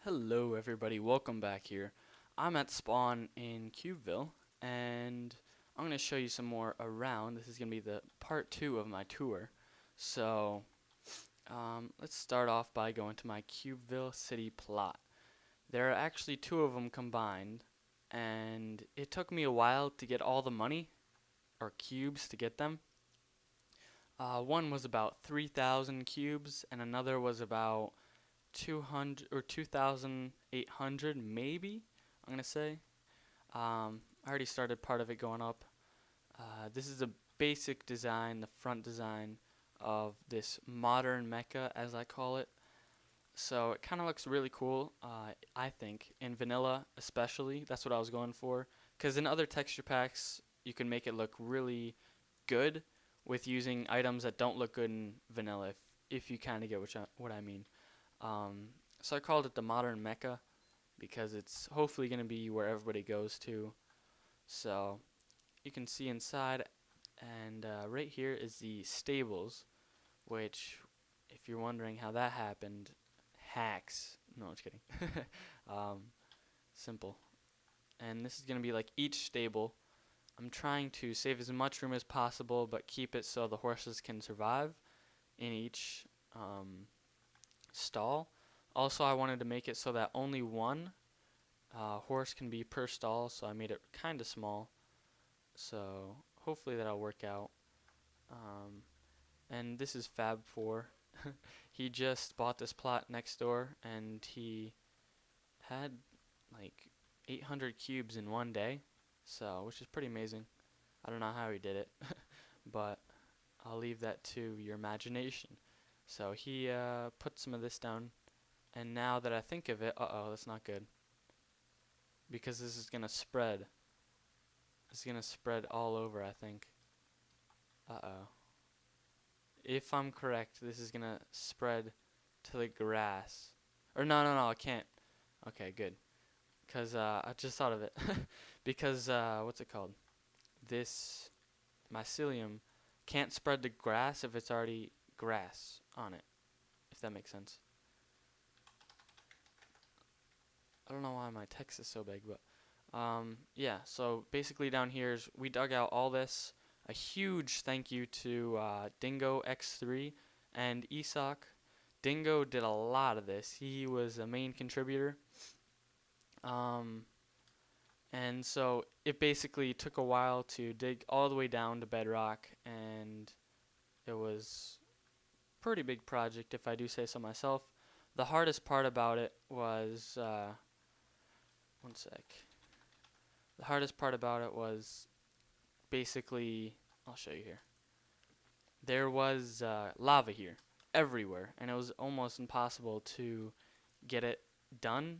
Hello everybody, welcome back here. I'm at Spawn in Cubeville, and I'm going to show you some more around. This is going to be the part 2 of my tour. So, let's start off by going to my Cubeville city plot. There are actually two of them combined, and it took me a while to get all the money, or cubes to get them. One was about 3,000 cubes, and another was about 200 or 2,800 maybe, I'm gonna say. I already started part of it going up. This is a basic design, the front design of this modern mecha, as I call it. So it kind of looks really cool, I think, in vanilla especially. That's what I was going for. Because in other texture packs, you can make it look really good with using items that don't look good in vanilla, if you kind of get what I mean. So I called it the modern mecha because it's hopefully going to be where everybody goes to. So you can see inside, and right here is the stables, which, if you're wondering how that happened, hacks. No, I'm just kidding. um, Simple. And this is going to be like each stable. I'm trying to save as much room as possible, but keep it so the horses can survive in each stall. Also, I wanted to make it so that only one horse can be per stall, so I made it kind of small. So hopefully that'll work out. Um, and this is Fab 4. He just bought this plot next door, and he had like 800 cubes in one day, so which is pretty amazing. I don't know how he did it, but I'll leave that to your imagination. So he put some of this down, and now that I think of it, uh-oh, that's not good. Because this is gonna spread. It's gonna spread all over, I think. Uh-oh. If I'm correct, this is gonna spread to the grass. Or no, I can't. Okay, good. Because I just thought of it. Because, what's it called? This mycelium can't spread to grass if it's already grass on it. If that makes sense. I don't know why my text is so big, but yeah, so basically down here is we dug out all this. A huge thank you to Dingo X3 and Isak. Dingo did a lot of this. He was a main contributor. And so it basically took a while to dig all the way down to bedrock, and it was a pretty big project if I do say so myself. The hardest part about it was one sec. The hardest part about it was basically, I'll show you here. There was lava here everywhere, and it was almost impossible to get it done.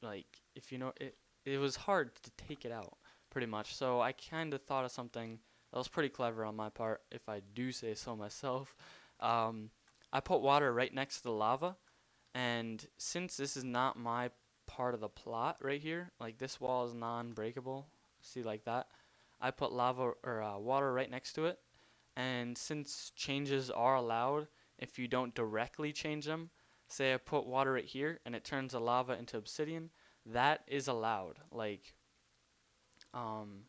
Like, if you know it, it was hard to take it out, pretty much. So I kind of thought of something that was pretty clever on my part, if I do say so myself. I put water right next to the lava, and since this is not my part of the plot right here, like this wall is non-breakable, see like that, I put lava or water right next to it, and since changes are allowed if you don't directly change them, say I put water right here and it turns the lava into obsidian, that is allowed. Like, I'm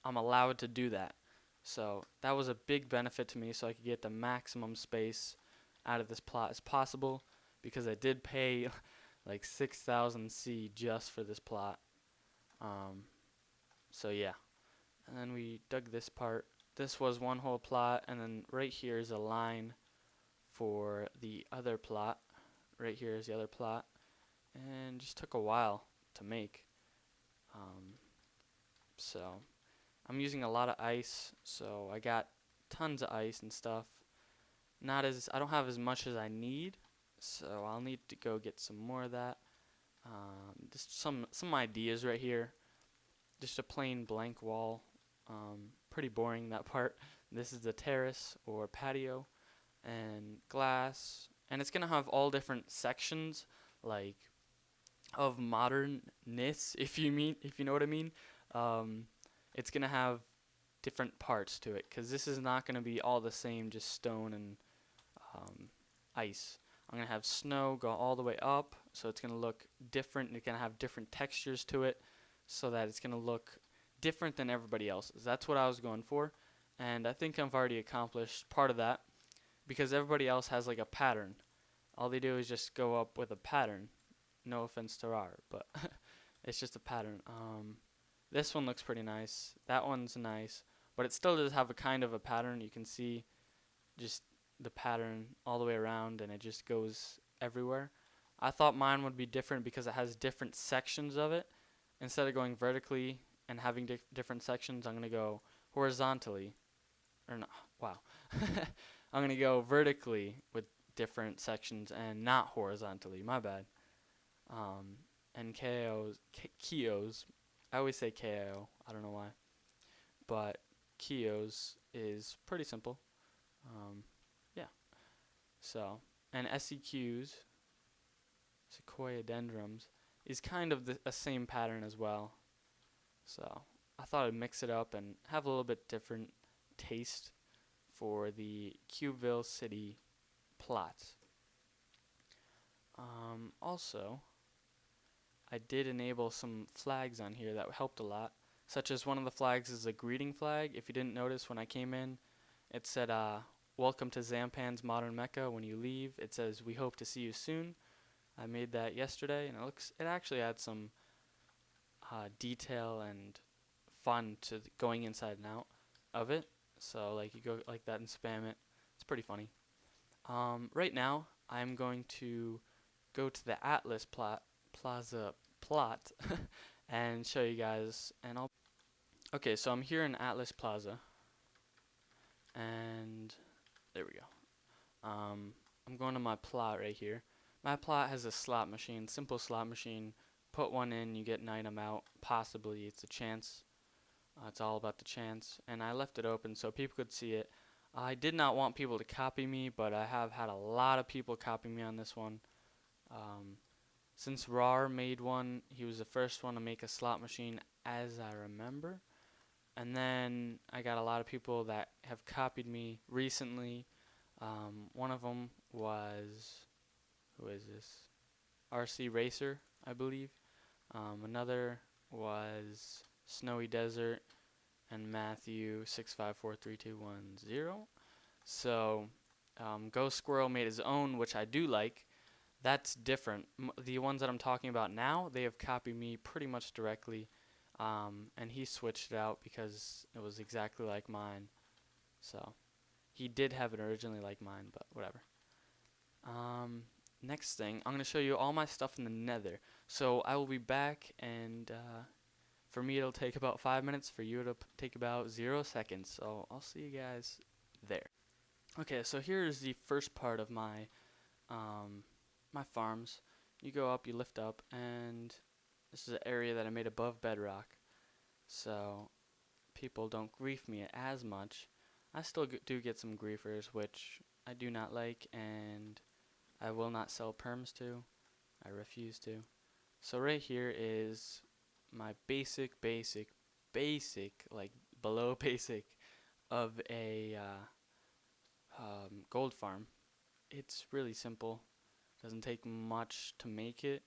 allowed to do that. So that was a big benefit to me, so I could get the maximum space out of this plot as possible, because I did pay like 6,000 C just for this plot. So yeah, and then we dug this part. This was one whole plot, and then right here is a line for the other plot. Right here is the other plot, and just took a while to make. So I'm using a lot of ice, so I got tons of ice and stuff. I don't have as much as I need, so I'll need to go get some more of that. Just some ideas right here. Just a plain blank wall. Pretty boring, that part. This is the terrace or patio, and glass, and it's gonna have all different sections, like, of modernness, if you know what I mean. It's gonna have different parts to it, because this is not gonna be all the same, just stone and ice. I'm going to have snow go all the way up, so it's going to look different. It's going to have different textures to it, so that it's going to look different than everybody else's. That's what I was going for, and I think I've already accomplished part of that, because everybody else has like a pattern. All they do is just go up with a pattern. No offense to R, but it's just a pattern. This one looks pretty nice. That one's nice, but it still does have a kind of a pattern. You can see just the pattern all the way around, and it just goes everywhere. I thought mine would be different because it has different sections of it. Instead of going vertically and having different sections, I'm going to go horizontally. Or no, wow. I'm going to go vertically with different sections and not horizontally. My bad. And Kios, I always say KO, I don't know why. But Kios is pretty simple. Yeah. So, and SEQs, Sequoia dendrums, is kind of a same pattern as well. So I thought I'd mix it up and have a little bit different taste for the Cubeville City plots. Also, I did enable some flags on here that helped a lot, such as one of the flags is a greeting flag. If you didn't notice when I came in, it said, welcome to Zampan's Modern Mecca. When you leave, it says, we hope to see you soon. I made that yesterday, and it actually had some detail and fun to going inside and out of it. So like you go like that and spam it. It's pretty funny. Right now, I'm going to go to the Atlas Plaza plot and show you guys. And okay, so I'm here in Atlas Plaza, and there we go. I'm going to my plot right here. My plot has a slot machine, simple slot machine. Put one in, you get an item out. Possibly, it's a chance. It's all about the chance. And I left it open so people could see it. I did not want people to copy me, but I have had a lot of people copy me on this one. Since Rar made one, he was the first one to make a slot machine, as I remember. And then I got a lot of people that have copied me recently. One of them was, who is this? RC Racer, I believe. Another was Snowy Desert and Matthew 6543210. So Ghost Squirrel made his own, which I do like. That's different. The ones that I'm talking about now, they have copied me pretty much directly, and he switched it out because it was exactly like mine. So he did have it originally like mine, but whatever. Next thing, I'm going to show you all my stuff in the nether. So I will be back, and for me it'll take about 5 minutes. For you it'll take about 0 seconds. So I'll see you guys there. Okay, so here is the first part of my my farms. You go up, you lift up, and this is an area that I made above bedrock, so people don't grief me as much. I still do get some griefers, which I do not like, and I will not sell perms to. I refuse to. So right here is my basic, like below basic of a gold farm. It's really simple. Doesn't take much to make it.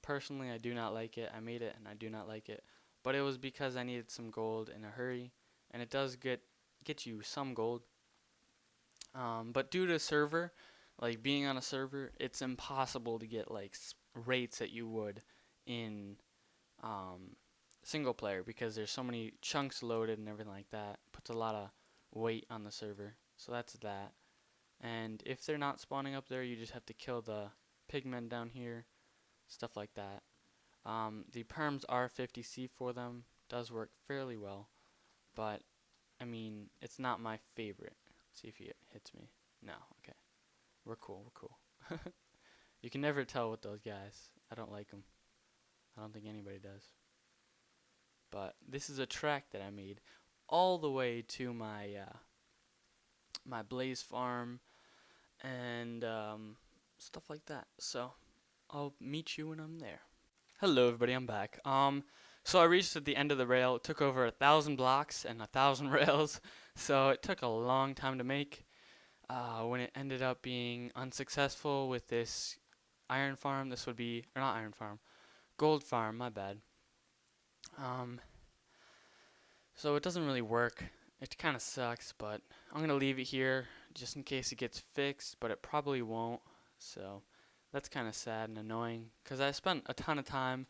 Personally, I do not like it. I made it and I do not like it. But it was because I needed some gold in a hurry, and it does get you some gold. But due to server, like being on a server, it's impossible to get like rates that you would in single player, because there's so many chunks loaded and everything like that. Puts a lot of weight on the server. So that's that. And if they're not spawning up there, you just have to kill the pigmen down here, stuff like that. The perms are 50C for them, does work fairly well, but I mean, it's not my favorite. Let's see if he hits me. No, okay. We're cool. You can never tell with those guys. I don't like them. I don't think anybody does. But this is a track that I made all the way to my my blaze farm and stuff like that. So I'll meet you when I'm there. Hello everybody, I'm back. So I reached at the end of the rail. It took over 1,000 blocks and 1,000 rails, so it took a long time to make. when it ended up being unsuccessful with this iron farm. This would be, or not iron farm, gold farm, my bad. Um, so it doesn't really work. It kind of sucks, but I'm going to leave it here just in case it gets fixed, but it probably won't. So that's kind of sad and annoying because I spent a ton of time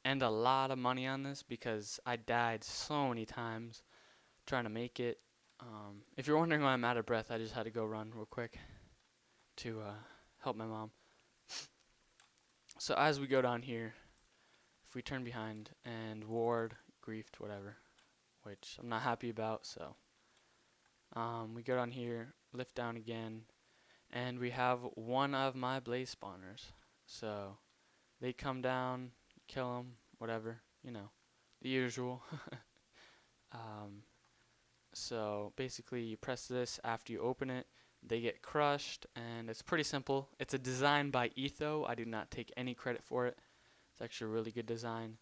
and a lot of money on this because I died so many times trying to make it. If you're wondering why I'm out of breath, I just had to go run real quick to help my mom. So as we go down here, if we turn behind and ward, griefed, whatever, which I'm not happy about, so we go down here, lift down again, and we have one of my blaze spawners. So they come down, kill them, whatever, you know, the usual. um, so basically you press this after you open it, they get crushed, and it's pretty simple. It's a design by Etho. I do not take any credit for it. It's actually a really good design.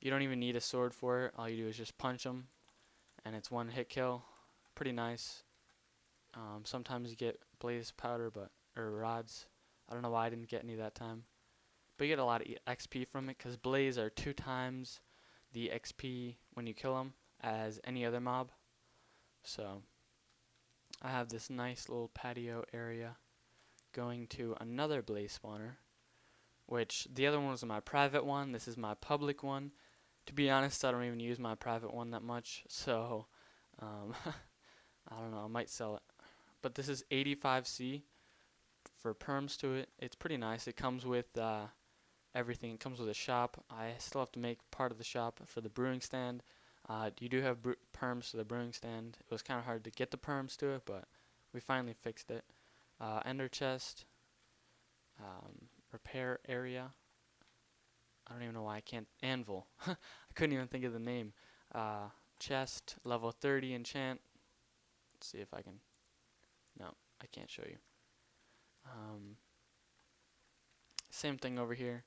You don't even need a sword for it. All you do is just punch them, and it's one hit kill. Pretty nice. Sometimes you get blaze powder, or rods. I don't know why I didn't get any that time. But you get a lot of XP from it, because blaze are 2 times the XP when you kill them as any other mob. So I have this nice little patio area going to another blaze spawner, which the other one was my private one. This is my public one. To be honest, I don't even use my private one that much, so I don't know, I might sell it. But this is 85C for perms to it. It's pretty nice. It comes with everything. It comes with a shop. I still have to make part of the shop for the brewing stand. You do have perms to the brewing stand. It was kind of hard to get the perms to it, but we finally fixed it. Ender chest, repair area. I don't even know why I can't. Anvil. I couldn't even think of the name. Chest, level 30 enchant. Let's see if I can. No, I can't show you. Same thing over here.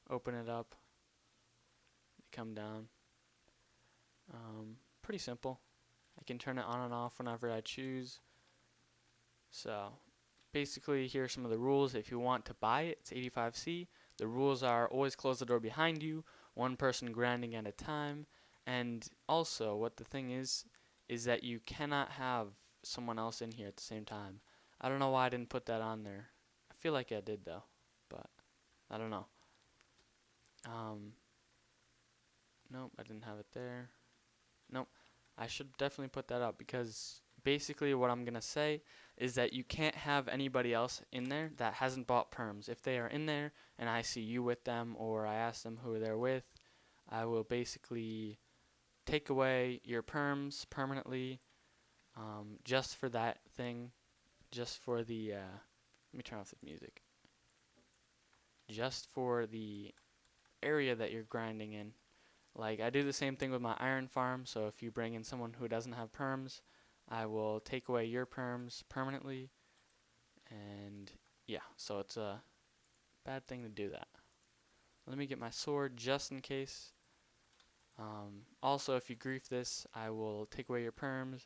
Open it up. They come down. Pretty simple. I can turn it on and off whenever I choose. So basically, here are some of the rules. If you want to buy it, it's 85C. The rules are always close the door behind you, one person grinding at a time, and also what the thing is that you cannot have someone else in here at the same time. I don't know why I didn't put that on there. I feel like I did though, but I don't know. Nope, I didn't have it there. Nope, I should definitely put that up, because basically what I'm gonna say is that you can't have anybody else in there that hasn't bought perms. If they are in there and I see you with them, or I ask them who they're with, I will basically take away your perms permanently, just for that thing, just for the, let me turn off the music, just for the area that you're grinding in. Like, I do the same thing with my iron farm, so if you bring in someone who doesn't have perms, I will take away your perms permanently, and yeah, so it's a bad thing to do that. Let me get my sword just in case. Also, if you grief this, I will take away your perms,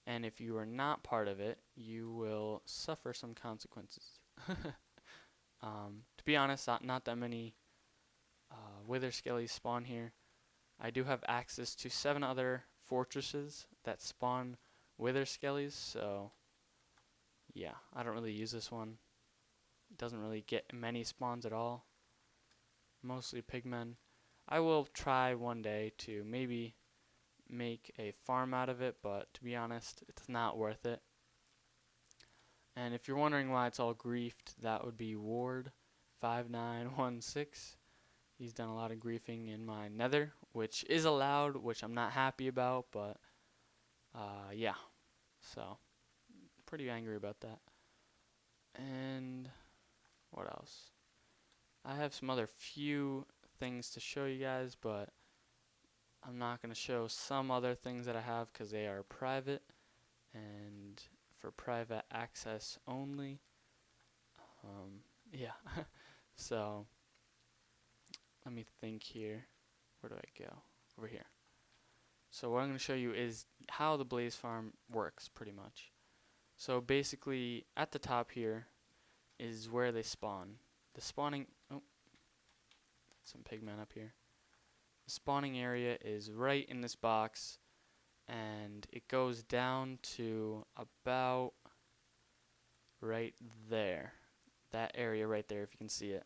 and if you are not part of it, you will suffer some consequences. To be honest, not that many wither skellies spawn here. I do have access to 7 other fortresses that spawn wither skellies, so yeah, I don't really use this one. It doesn't really get many spawns at all. Mostly pigmen. I will try one day to maybe make a farm out of it, but to be honest, it's not worth it. And if you're wondering why it's all griefed, that would be Ward 5916. He's done a lot of griefing in my nether, which is allowed, which I'm not happy about, but yeah. So, pretty angry about that. And what else? I have some other few things to show you guys, but I'm not going to show some other things that I have because they are private and for private access only. Yeah. So, let me think here. Where do I go? Over here. So what I'm going to show you is how the blaze farm works, pretty much. So basically, at the top here is where they spawn. The spawning, oh, some pigmen up here. The spawning area is right in this box, and it goes down to about right there. That area right there, if you can see it.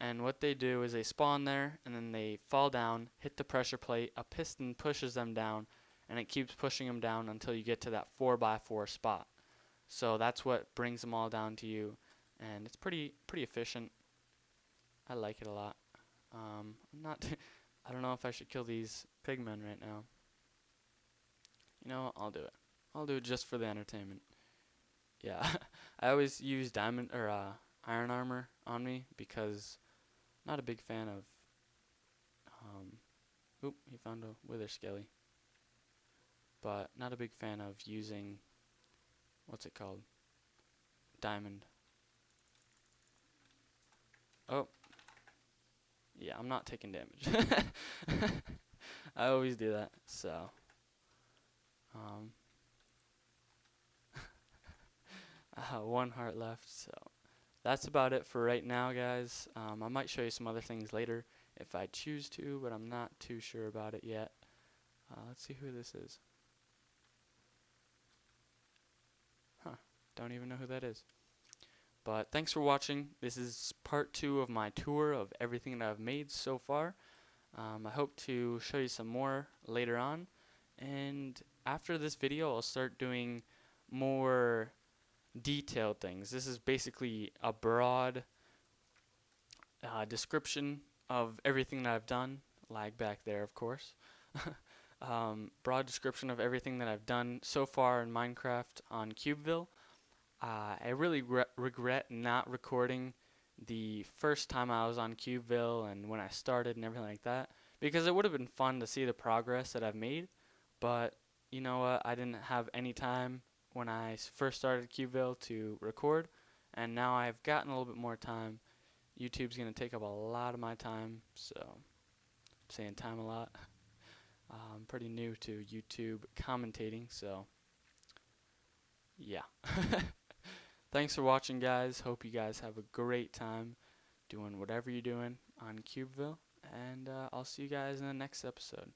And what they do is they spawn there, and then they fall down, hit the pressure plate, a piston pushes them down, and it keeps pushing them down until you get to that 4x4 spot. So that's what brings them all down to you, and it's pretty efficient. I like it a lot. I'm not. I don't know if I should kill these pigmen right now. You know, I'll do it. I'll do it just for the entertainment. Yeah, I always use diamond or iron armor on me because I'm not a big fan of. Oop, he found a wither skelly. But not a big fan of using. What's it called? Diamond. Oh. Yeah, I'm not taking damage. I always do that, so. One heart left, so. That's about it for right now, guys. I might show you some other things later if I choose to, but I'm not too sure about it yet. Let's see who this is. Huh, don't even know who that is. But thanks for watching. This is part 2 of my tour of everything that I've made so far. I hope to show you some more later on. And after this video, I'll start doing more detailed things. This is basically a broad description of everything that I've done. Lag back there, of course. Broad description of everything that I've done so far in Minecraft on Cubeville. I really regret not recording the first time I was on Cubeville and when I started and everything like that, because it would have been fun to see the progress that I've made, but you know what, I didn't have any time when I first started Cubeville to record, and now I've gotten a little bit more time. YouTube's going to take up a lot of my time, so I'm saying time a lot. I'm pretty new to YouTube commentating, so yeah. Thanks for watching, guys. Hope you guys have a great time doing whatever you're doing on Cubeville, and I'll see you guys in the next episode.